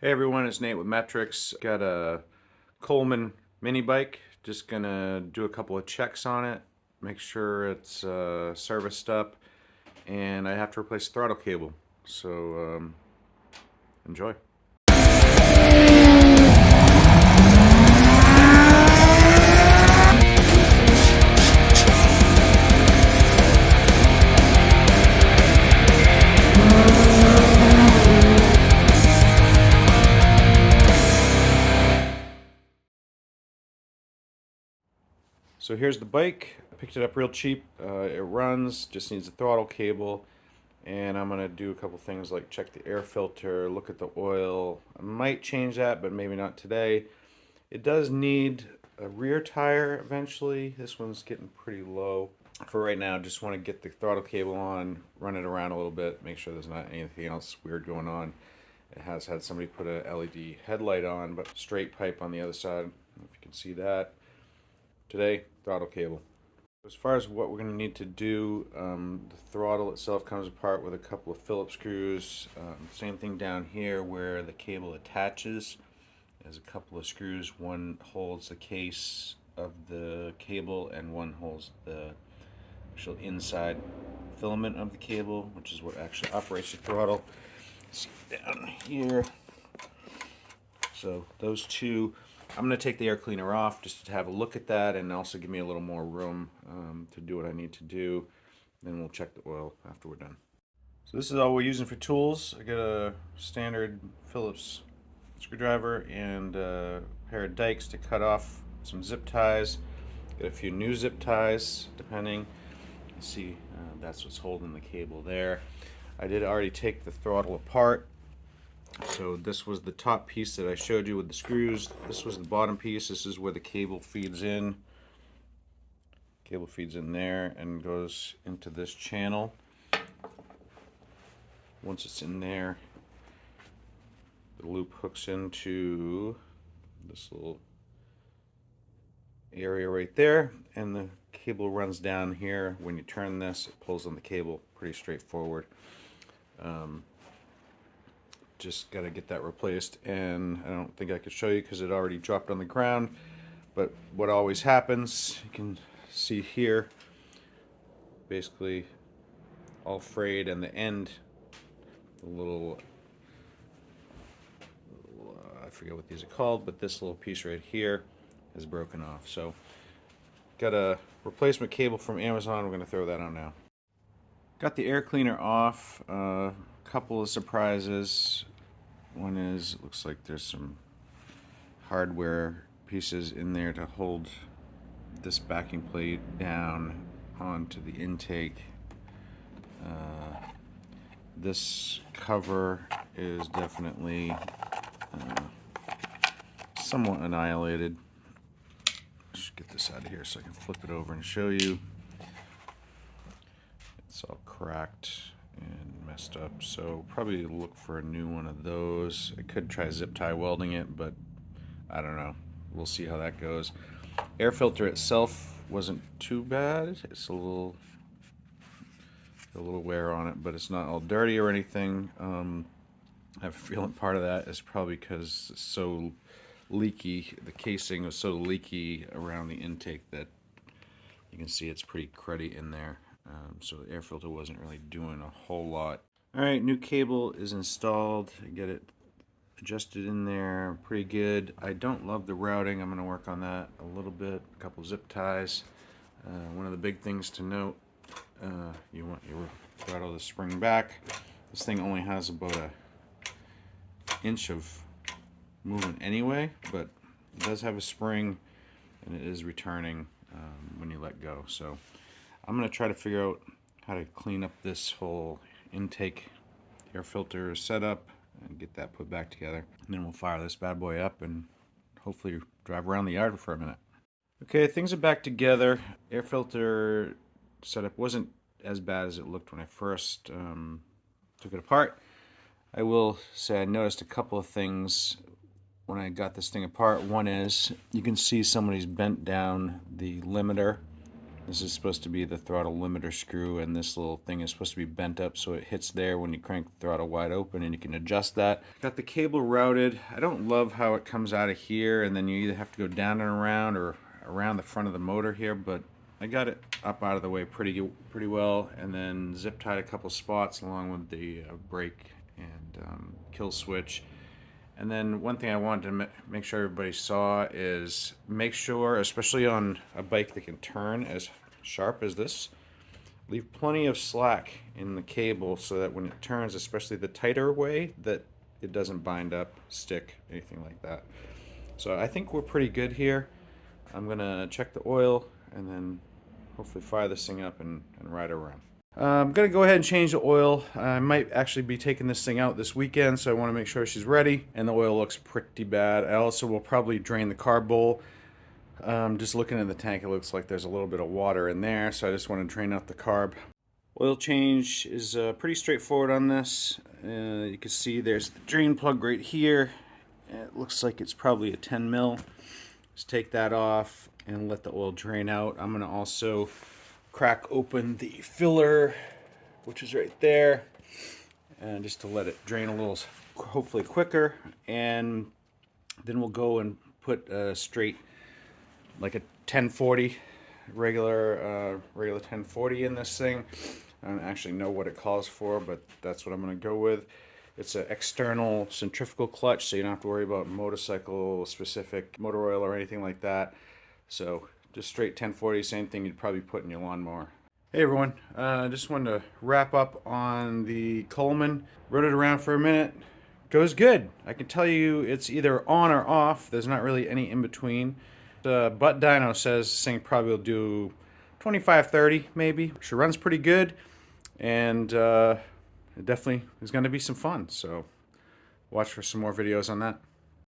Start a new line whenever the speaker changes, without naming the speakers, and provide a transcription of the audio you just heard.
Hey everyone, it's Nate with Metrics. Got a Coleman mini bike. Just gonna do a couple of checks on it, make sure it's serviced up, and I have to replace the throttle cable. So enjoy. So here's the bike. I picked it up real cheap. It runs, just needs a throttle cable. And I'm gonna do a couple things like check the air filter, look at the oil. I might change that, but maybe not today. It does need a rear tire eventually. This one's getting pretty low. For right now, just want to get the throttle cable on, run it around a little bit, make sure there's not anything else weird going on. It has had somebody put a LED headlight on, but straight pipe on the other side. I don't know if you can see that. Today, throttle cable. As far as what we're going to need to do, the throttle itself comes apart with a couple of Phillips screws. Same thing down here where the cable attaches. There's a couple of screws. One holds the case of the cable and one holds the actual inside filament of the cable, which is what actually operates the throttle. See down here. So those two, I'm going to take the air cleaner off just to have a look at that and also give me a little more room to do what I need to do. Then we'll check the oil after we're done. So this is all we're using for tools. I got a standard Phillips screwdriver and a pair of dikes to cut off some zip ties. Got a few new zip ties depending. You can see that's what's holding the cable there. I did already take the throttle apart. So this was the top piece that I showed you with the screws. This was the bottom piece. This is where the cable feeds in. Cable feeds in there and goes into this channel. Once it's in there, the loop hooks into this little area right there, and the cable runs down here. When you turn this, it pulls on the cable. Pretty straightforward. Just got to get that replaced, and I don't think I could show you because it already dropped on the ground. But what always happens, you can see here, basically all frayed, and the end, the little I forget what these are called, but this little piece right here is broken off. So got a replacement cable from Amazon. We're going to throw that on now. Got the air cleaner off. Couple of surprises. One is, it looks like there's some hardware pieces in there to hold this backing plate down onto the intake. This cover is definitely somewhat annihilated. Let's get this out of here so I can flip it over and show you. It's all cracked and messed up, so probably look for a new one of those. I could try zip tie welding it, but I don't know. We'll see how that goes. Air filter itself wasn't too bad. It's a little wear on it, but it's not all dirty or anything. I have a feeling part of that is probably because it's so leaky. The casing was so leaky around the intake that you can see it's pretty cruddy in there. So the air filter wasn't really doing a whole lot. Alright, new cable is installed. I get it adjusted in there pretty good. I don't love the routing. I'm going to work on that a little bit. A couple zip ties. One of the big things to note, you want your throttle to spring back. This thing only has about an inch of movement anyway, but it does have a spring and it is returning when you let go. So I'm going to try to figure out how to clean up this whole intake air filter setup and get that put back together. And then we'll fire this bad boy up and hopefully drive around the yard for a minute. Okay, things are back together. Air filter setup wasn't as bad as it looked when I first took it apart. I will say I noticed a couple of things when I got this thing apart. One is you can see somebody's bent down the limiter This is supposed to be the throttle limiter screw, and this little thing is supposed to be bent up so it hits there when you crank the throttle wide open, and you can adjust that. Got the cable routed. I don't love how it comes out of here, and then you either have to go down and around or around the front of the motor here, but I got it up out of the way pretty well, and then zip tied a couple spots along with the brake and kill switch. And then one thing I wanted to make sure everybody saw is make sure, especially on a bike that can turn as sharp as this, leave plenty of slack in the cable so that when it turns, especially the tighter way, that it doesn't bind up, stick, anything like that. So I think we're pretty good here. I'm gonna check the oil and then hopefully fire this thing up and ride it around. I'm going to go ahead and change the oil. I might actually be taking this thing out this weekend, so I want to make sure she's ready. And the oil looks pretty bad. I also will probably drain the carb bowl. Just looking at the tank, it looks like there's a little bit of water in there, so I just want to drain out the carb. Oil change is pretty straightforward on this. You can see there's the drain plug right here. It looks like it's probably a 10 mil. Just take that off and let the oil drain out. I'm going to also crack open the filler, which is right there, and just to let it drain a little, hopefully quicker. And then we'll go and put a straight, like a 1040, regular 1040 in this thing. I don't actually know what it calls for, but that's what I'm going to go with. It's an external centrifugal clutch, so you don't have to worry about motorcycle specific motor oil or anything like that. So just straight 1040, same thing you'd probably put in your lawnmower. Hey everyone, just wanted to wrap up on the Coleman. Rode it around for a minute. Goes good. I can tell you it's either on or off. There's not really any in between. The Butt Dyno says this thing probably will do 25, 30 maybe. She runs pretty good, and it definitely is going to be some fun. So watch for some more videos on that.